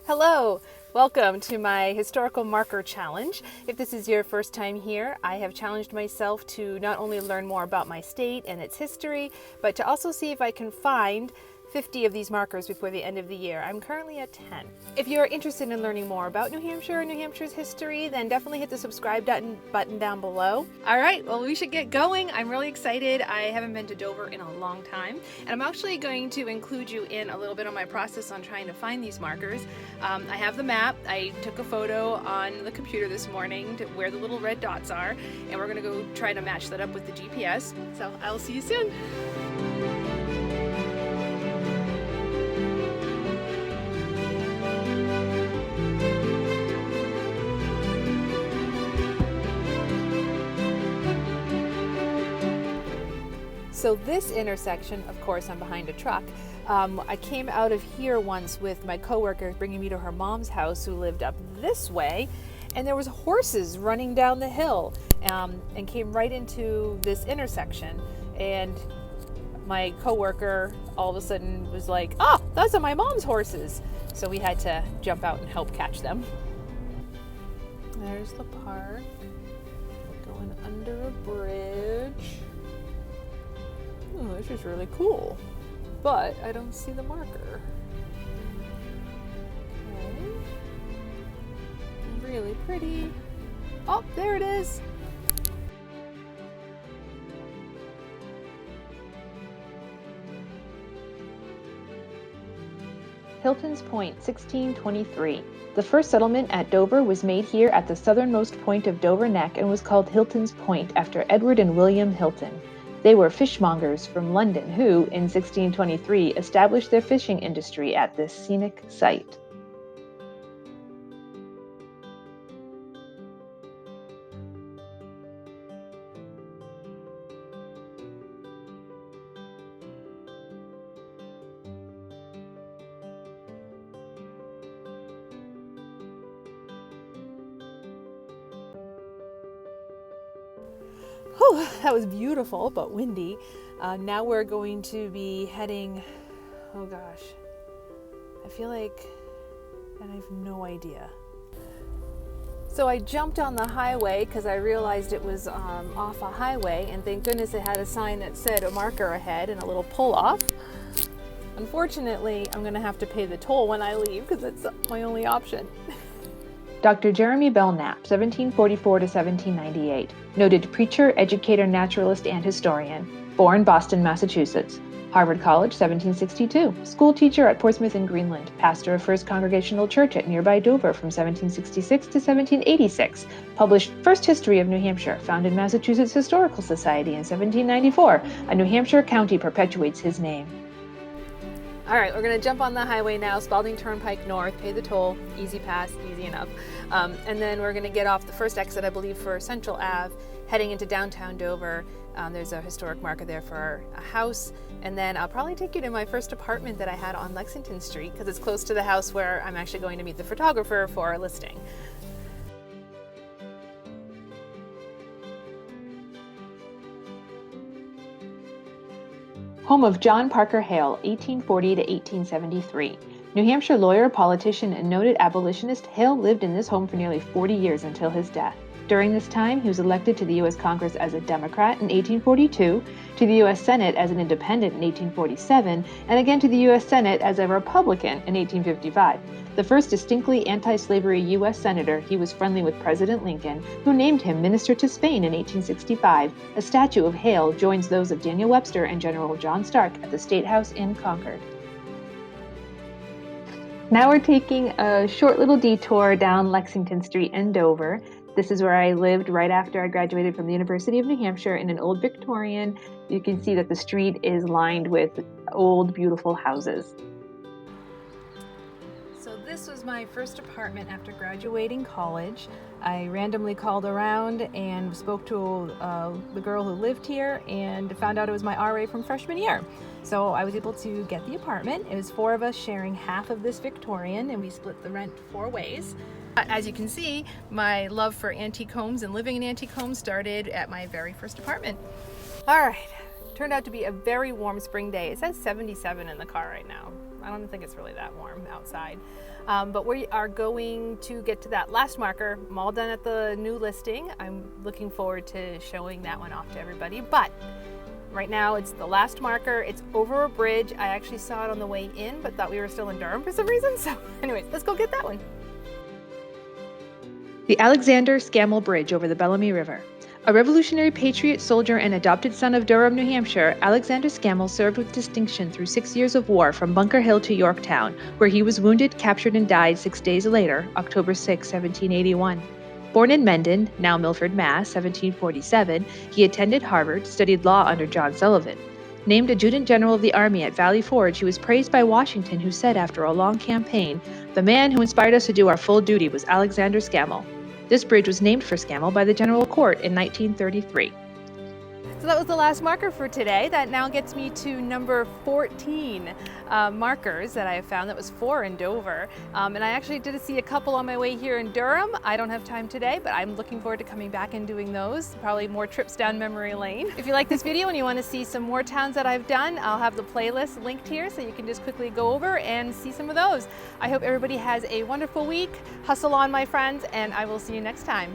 Hello! Welcome to my historical marker challenge. If this is your first time here, I have challenged myself to not only learn more about my state and its history, but to also see if I can find 50 of these markers before the end of the year. I'm currently at 10. If you're interested in learning more about New Hampshire and New Hampshire's history, then definitely hit the subscribe button down below. All right, well, we should get going. I'm really excited. I haven't been to Dover in a long time, and I'm actually going to include you in a little bit on my process on trying to find these markers. I have the map. I took a photo on the computer this morning to where the little red dots are, and we're gonna go try to match that up with the GPS. So I'll see you soon. So this intersection, of course, I'm behind a truck. I came out of here once with my coworker bringing me to her mom's house who lived up this way, and there was horses running down the hill and came right into this intersection. And my coworker all of a sudden was like, "Oh, those are my mom's horses." So we had to jump out and help catch them. There's the park. We're going under a bridge. Oh, this is really cool, but I don't see the marker. Okay. Really pretty. Oh, there it is. Hilton's Point, 1623. The first settlement at Dover was made here at the southernmost point of Dover Neck and was called Hilton's Point after Edward and William Hilton. They were fishmongers from London who, in 1623, established their fishing industry at this scenic site. Oh, that was beautiful, but windy. Now we're going to be heading, oh gosh, I feel like, and I have no idea. So I jumped on the highway because I realized it was off a highway, and thank goodness it had a sign that said a marker ahead and a little pull off. Unfortunately, I'm going to have to pay the toll when I leave because it's my only option. Dr. Jeremy Belknap, 1744 to 1798, noted preacher, educator, naturalist, and historian. Born Boston, Massachusetts. Harvard College, 1762. School teacher at Portsmouth in Greenland. Pastor of First Congregational Church at nearby Dover from 1766 to 1786. Published First History of New Hampshire. Founded Massachusetts Historical Society in 1794. A New Hampshire county perpetuates his name. All right, we're gonna jump on the highway now, Spalding Turnpike North, pay the toll, easy pass, easy enough. And then we're gonna get off the first exit, I believe, for Central Ave, heading into downtown Dover. There's a historic marker there for a house. And then I'll probably take you to my first apartment that I had on Lexington Street, because it's close to the house where I'm actually going to meet the photographer for a listing. Home of John Parker Hale, 1840 to 1873. New Hampshire lawyer, politician, and noted abolitionist, Hale lived in this home for nearly 40 years until his death. During this time, he was elected to the U.S. Congress as a Democrat in 1842, to the U.S. Senate as an independent in 1847, and again to the U.S. Senate as a Republican in 1855. The first distinctly anti-slavery U.S. Senator, he was friendly with President Lincoln, who named him Minister to Spain in 1865. A statue of Hale joins those of Daniel Webster and General John Stark at the State House in Concord. Now we're taking a short little detour down Lexington Street in Dover. This is where I lived right after I graduated from the University of New Hampshire in an old Victorian. You can see that the street is lined with old, beautiful houses. So this was my first apartment after graduating college. I randomly called around and spoke to the girl who lived here and found out it was my RA from freshman year. So I was able to get the apartment. It was 4 of us sharing half of this Victorian, and we split the rent 4 ways. As you can see, my love for antique homes and living in antique homes started at my very first apartment. All right, turned out to be a very warm spring day. It says 77 in the car right now. I don't think it's really that warm outside. But we are going to get to that last marker. I'm all done at the new listing. I'm looking forward to showing that one off to everybody. But right now it's the last marker. It's over a bridge. I actually saw it on the way in, but thought we were still in Durham for some reason. So anyways, let's go get that one. The Alexander Scammell Bridge over the Bellamy River. A Revolutionary patriot, soldier, and adopted son of Durham, New Hampshire, Alexander Scammell served with distinction through 6 years of war from Bunker Hill to Yorktown, where he was wounded, captured, and died 6 days later, October 6, 1781. Born in Mendon, now Milford, Mass., 1747, he attended Harvard, studied law under John Sullivan. Named Adjutant General of the Army at Valley Forge, he was praised by Washington, who said after a long campaign, "The man who inspired us to do our full duty was Alexander Scammell." This bridge was named for Scammell by the General Court in 1933. So that was the last marker for today. That now gets me to number 14 markers that I have found. That was 4 in Dover. And I actually did see a couple on my way here in Durham. I don't have time today, but I'm looking forward to coming back and doing those. Probably more trips down memory lane. If you like this video and you want to see some more towns that I've done, I'll have the playlist linked here so you can just quickly go over and see some of those. I hope everybody has a wonderful week. Hustle on, my friends, and I will see you next time.